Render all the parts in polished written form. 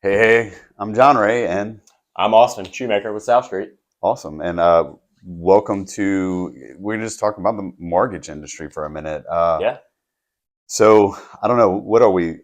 Hey, I'm John Ray, and I'm Austin Shumaker with South Street. awesome. And welcome to. We're just talking about the mortgage industry for a minute. Yeah, So I don't know, what are we?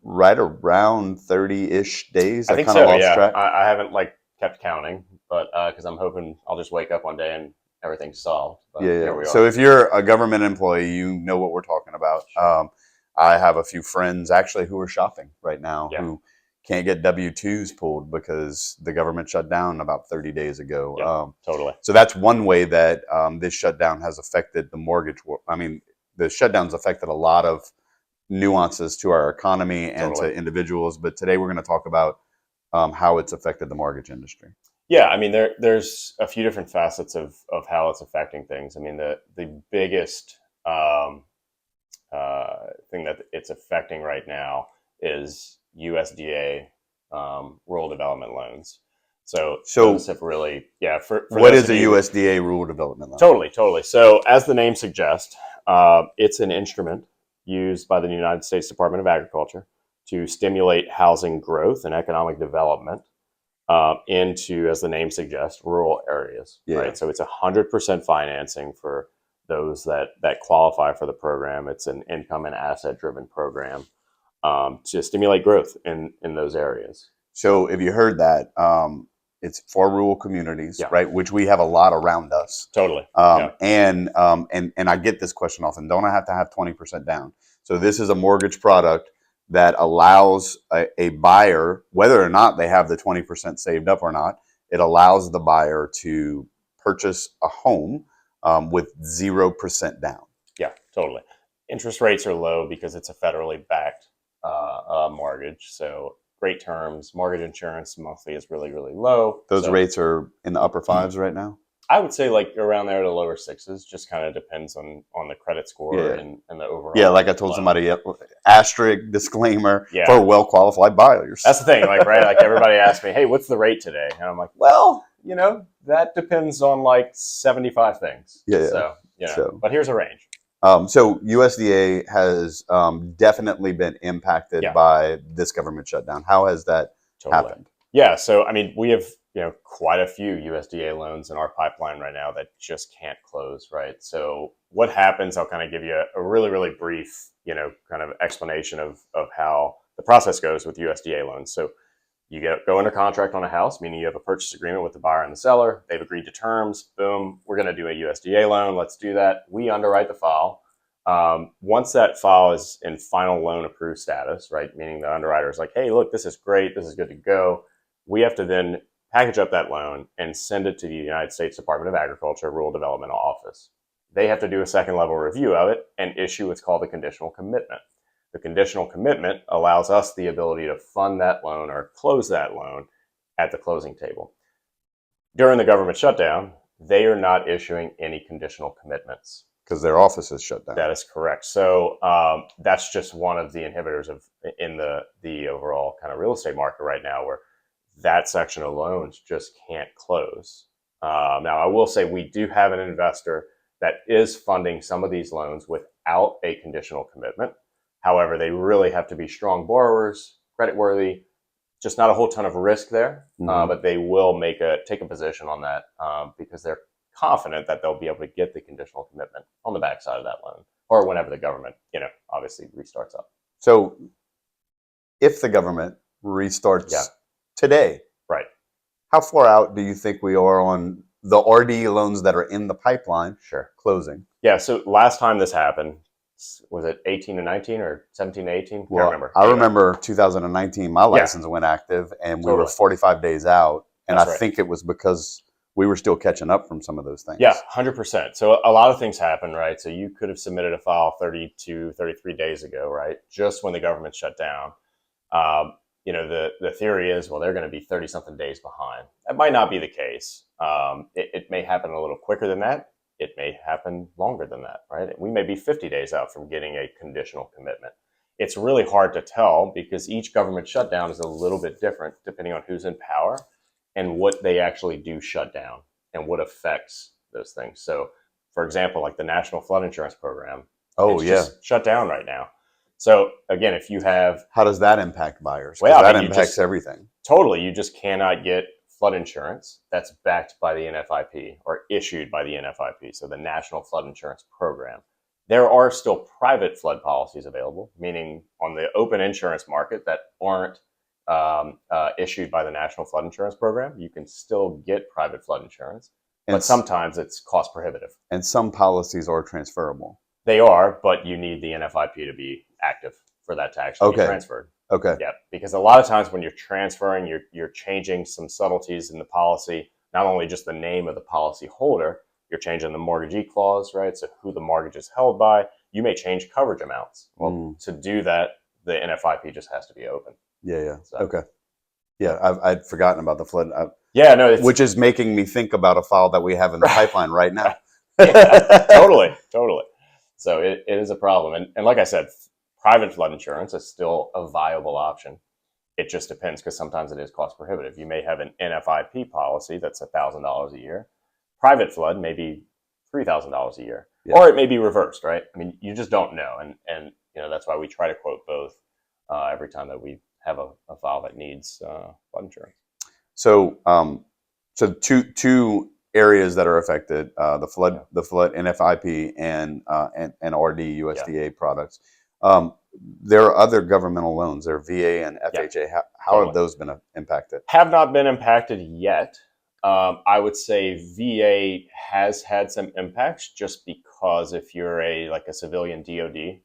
Right around 30-ish days. I I think kind of so. lost Yeah, track. I haven't kept counting, but because I'm hoping I'll just wake up one day and everything's solved. Yeah, But here yeah. we So are. if you're a government employee, you know what we're talking about. Sure. I have a few friends actually who are shopping right now Yeah. who can't get W-2s pulled because the government shut down about 30 days ago. Yep. Totally. So that's one way that this shutdown has affected the I mean, the shutdown's affected a lot of nuances to our economy and Totally. to individuals. But today we're going to talk about how it's affected the mortgage industry. Yeah. I mean, there's a few different facets of how it's affecting things. I mean, the biggest thing that it's affecting right now is USDA rural development loans. So those So, have really, yeah, for what those is of a you. USDA rural development loan? Totally, totally. So, as the name suggests, it's an instrument used by the United States Department of Agriculture to stimulate housing growth and economic development into, as the name suggests, rural areas. Yeah. Right. So, it's 100% financing for those that qualify for the program. It's an income and asset driven program to stimulate growth in those areas. So if you heard that, it's for rural communities, Yeah, right? Which we have a lot around us. totally. Yeah, And I get this question often. Don't I have to have 20% down? So this is a mortgage product that allows a buyer, whether or not they have the 20% saved up or not, it allows the buyer to purchase a home with 0% down. yeah, totally. Interest rates are low because it's a federally backed mortgage. So great terms. Mortgage insurance monthly is really, really low. Those So rates are in the upper fives right now. I would say like around there to lower sixes. Just kind of depends on the credit score Yeah. and the Yeah, overall like I told loan. somebody, asterisk disclaimer Yeah, for well qualified buyers. that's the thing. Like right, like everybody asks me, "Hey, what's the rate today?" And I'm like, "Well, that depends on like 75 things." Yeah, yeah. So So, but here's a range. so USDA has definitely been impacted Yeah, by this government shutdown. How has that totally. happened? Yeah. So, I mean, we have, quite a few USDA loans in our pipeline right now that just can't close, right? So, what happens, I'll kind of give you a really, really brief, kind of explanation of how the process goes with USDA loans. So, go under contract on a house, meaning you have a purchase agreement with the buyer and the seller. They've agreed to terms. Boom, we're going to do a USDA loan. Let's do that. We underwrite the file. Once that file is in final loan approved status, right, meaning the underwriter is like, hey, look, this is great. This is good to go. We have to then package up that loan and send it to the United States Department of Agriculture Rural Development Office. They have to do a second level review of it and issue what's called a conditional commitment. The conditional commitment allows us the ability to fund that loan or close that loan at the closing table. During the government shutdown, they are not issuing any conditional commitments. Because their office is shut down. That is correct. So that's just one of the inhibitors of in the overall kind of real estate market right now, where that section of loans just can't close. Now, I will say we do have an investor that is funding some of these loans without a conditional commitment. However, they really have to be strong borrowers, creditworthy, just not a whole ton of risk there, Mm-hmm. but they will take a position on that because they're confident that they'll be able to get the conditional commitment on the backside of that loan or whenever the government, obviously restarts up. So, if the government Yeah, restarts today, right. how far out do you think we are on the RD loans that are in the pipeline Sure. closing? Yeah. So last time this happened, was it 18 to 19 or 17 to 18? Can't Well, remember. I Anyway, remember 2019, my yeah, license went active and we were totally. 45 days out. And I That's right. think it was because we were still catching up from some of those Yeah, things. 100%. So a lot of things happen, right? So you could have submitted a file 32, 33 days ago, right? Just when the government shut down. The theory is, well, they're going to be 30 something days behind. That might not be the case. It may happen a little quicker than that. It may happen longer than that, right? We may be 50 days out from getting a conditional commitment. It's really hard to tell because each government shutdown is a little bit different depending on who's in power and what they actually do shut down and what affects those things. So, for example, like the National Flood Insurance Program, Oh, it's yeah. just shut down right now. So again, if you have, How does that impact buyers? Because well, I that mean, impacts everything. totally, you just cannot get flood insurance that's backed by the NFIP or issued by the NFIP, so the National Flood Insurance Program. There are still private flood policies available, meaning on the open insurance market that aren't issued by the National Flood Insurance Program. You can still get private flood insurance, And, but sometimes it's cost prohibitive. and some policies are transferable. They are, but you need the NFIP to be active for that to actually be transferred. Okay. Yeah, because a lot of times when you're transferring, you're changing some subtleties in the policy, not only just the name of the policy holder, you're changing the mortgagee clause, right? So who the mortgage is held by. You may change coverage amounts. Well, to do that, the NFIP just has to be open. Yeah. So, okay. Yeah, I'd forgotten about the flood. Yeah, no, Which is making me think about a file that we have in the pipeline right now. Yeah, totally. So it is a problem. And like I said, private flood insurance is still a viable option. It just depends because sometimes it is cost prohibitive. You may have an NFIP policy that's $1,000 a year. Private flood may be $3,000 a year, or it may be reversed, right? I mean, you just don't know. And that's why we try to quote both every time that we have a file that needs flood insurance. So, so two areas that are affected: the flood NFIP and RD USDA products. There are other governmental loans. There are VA and FHA. How have those been impacted? Have not been impacted yet. I would say VA has had some impacts just because if you're a civilian DoD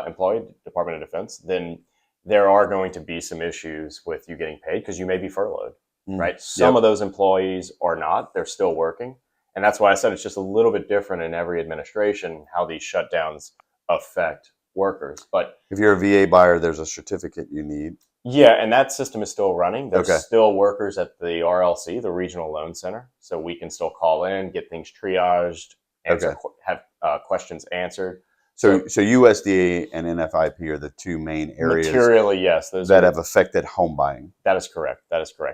employee, Department of Defense, then there are going to be some issues with you getting paid because you may be furloughed, right? Some of those employees are not. They're still working. And that's why I said it's just a little bit different in every administration how these shutdowns affect workers. But if you're a VA buyer, there's a certificate you need. Yeah, and that system is still running. There's still workers at the RLC, the Regional Loan Center, so we can still call in, get things triaged, have questions answered. So USDA and NFIP are the two main areas materially, yes, those that have affected home buying. That is correct.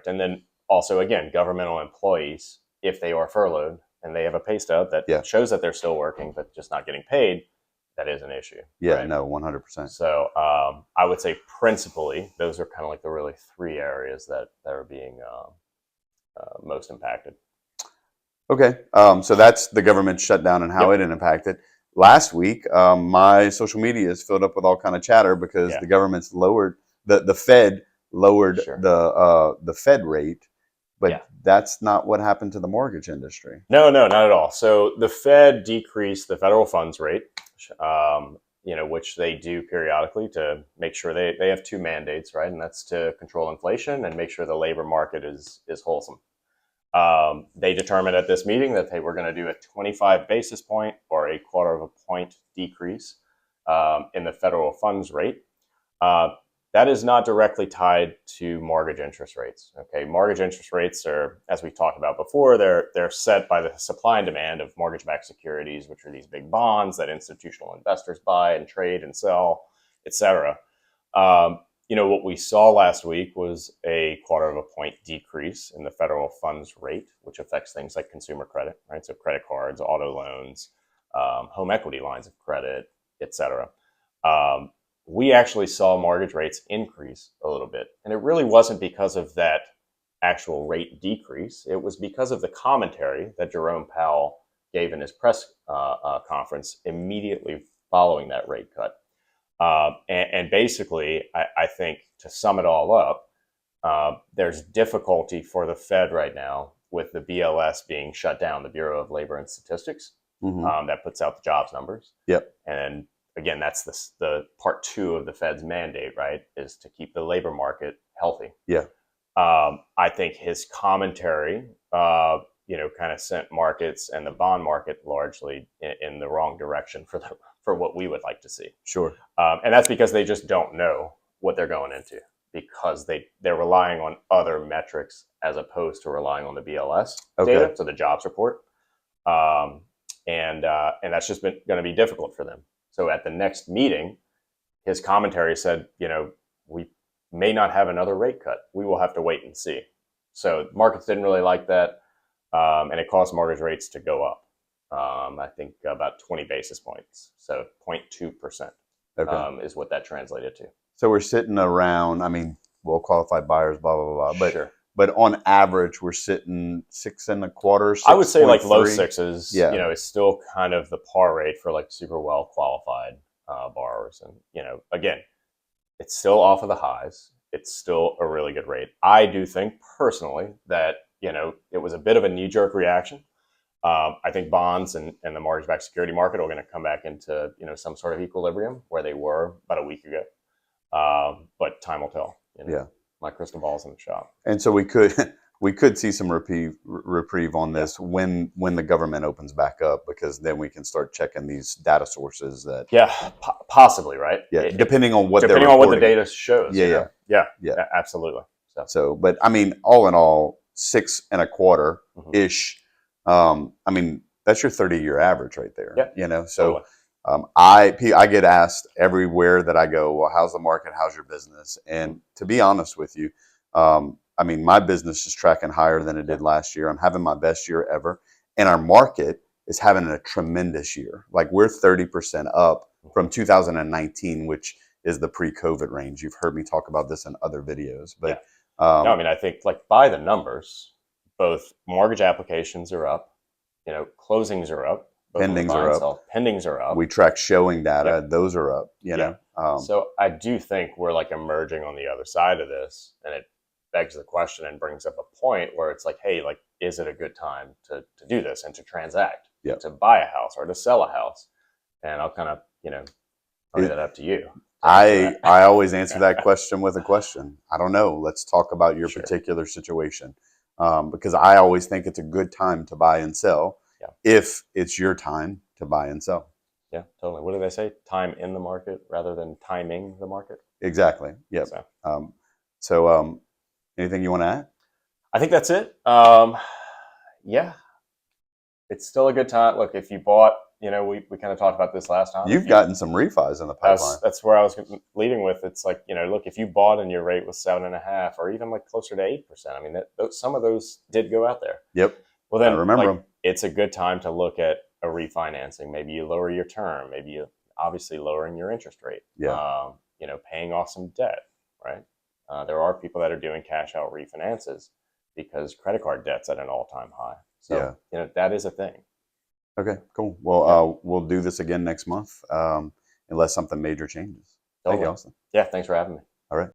And then also, again, governmental employees, if they are furloughed and they have a pay stub that shows that they're still working but just not getting paid, that is an issue. Yeah, right? No, 100%. So I would say principally, those are kind of like the really three areas that are being most impacted. Okay, so that's the government shutdown and how it impacted. Last week, my social media is filled up with all kind of chatter because the government's lowered the Fed lowered the Fed rate, but that's not what happened to the mortgage industry. No, not at all. So the Fed decreased the federal funds rate, which they do periodically to make sure they have two mandates, right? And that's to control inflation and make sure the labor market is wholesome. They determined at this meeting that they were going to do a 25 basis point or a quarter of a point decrease in the federal funds rate. That is not directly tied to mortgage interest rates. Okay, mortgage interest rates are, as we talked about before, they're set by the supply and demand of mortgage-backed securities, which are these big bonds that institutional investors buy and trade and sell, etc. What we saw last week was a quarter of a point decrease in the federal funds rate, which affects things like consumer credit, right? So credit cards, auto loans, home equity lines of credit, etc. We actually saw mortgage rates increase a little bit. And it really wasn't because of that actual rate decrease. It was because of the commentary that Jerome Powell gave in his press conference immediately following that rate cut. And basically, I think to sum it all up, there's difficulty for the Fed right now with the BLS being shut down, the Bureau of Labor and Statistics, that puts out the jobs numbers. And again, that's the part two of the Fed's mandate, right, is to keep the labor market healthy. I think his commentary, kind of sent markets and the bond market largely in the wrong direction for what we would like to see. Sure. And that's because they just don't know what they're going into because they're relying on other metrics as opposed to relying on the BLS data, so the jobs report. And that's just going to be difficult for them. So at the next meeting, his commentary said, we may not have another rate cut. We will have to wait and see. So markets didn't really like that. And it caused mortgage rates to go up. I think about 20 basis points. So 0.2%. Okay. is what that translated to. So we're sitting around, I mean, well qualified buyers, blah, blah, blah. But Sure. but on average, we're sitting 6.25, I would say like low 6.3. sixes, Yeah. is still kind of the par rate for like super well qualified borrowers. And, again, it's still off of the highs. It's still a really good rate. I do think personally that, it was a bit of a knee jerk reaction. I think bonds and the mortgage-backed security market are going to come back into, some sort of equilibrium where they were about a week ago. But time will tell. Yeah. My crystal ball's in the shop. And so we could see some reprieve on this when the government opens back up, because then we can start checking these data sources that Possibly, right? Depending on what depending on what the data shows. Yeah. Absolutely. So, but I mean, all in all, 6.25 ish. I mean, that's your 30-year average right there. Yeah. So I get asked everywhere that I go, well, how's the market? How's your business? And to be honest with you, I mean, my business is tracking higher than it did last year. I'm having my best year ever. And our market is having a tremendous year. Like, we're 30% up from 2019, which is the pre-COVID range. You've heard me talk about this in other videos. But no, I mean, I think like by the numbers, both mortgage applications are up, closings are up. Pendings are up. Pendings are up. We track showing data; those are up. So I do think we're like emerging on the other side of this, and it begs the question and brings up a point where it's like, hey, like, is it a good time to do this and to transact, to buy a house or to sell a house? And I'll kind of leave that up to you. I always answer that question with a question. I don't know. Let's talk about your particular situation, because I always think it's a good time to buy and sell. If it's your time to buy and sell. Yeah, totally. What do they say? Time in the market rather than timing the market. Exactly. Yep. So anything you want to add? I think that's it. Yeah, it's still a good time. Look, if you bought, we kind of talked about this last time. You've gotten some refis in the pipeline. That's where I was leading with. It's like, look, if you bought and your rate was 7.5 or even like closer to 8%, I mean, some of those did go out there. Yep. Well, then I remember them. It's a good time to look at a refinancing. Maybe you lower your term. Maybe you obviously lowering your interest rate. Yeah. Paying off some debt, right? There are people that are doing cash out refinances because credit card debt's at an all-time high. So, that is a thing. Okay, cool. Well, we'll do this again next month, unless something major changes. Thank you, Austin. Yeah, thanks for having me.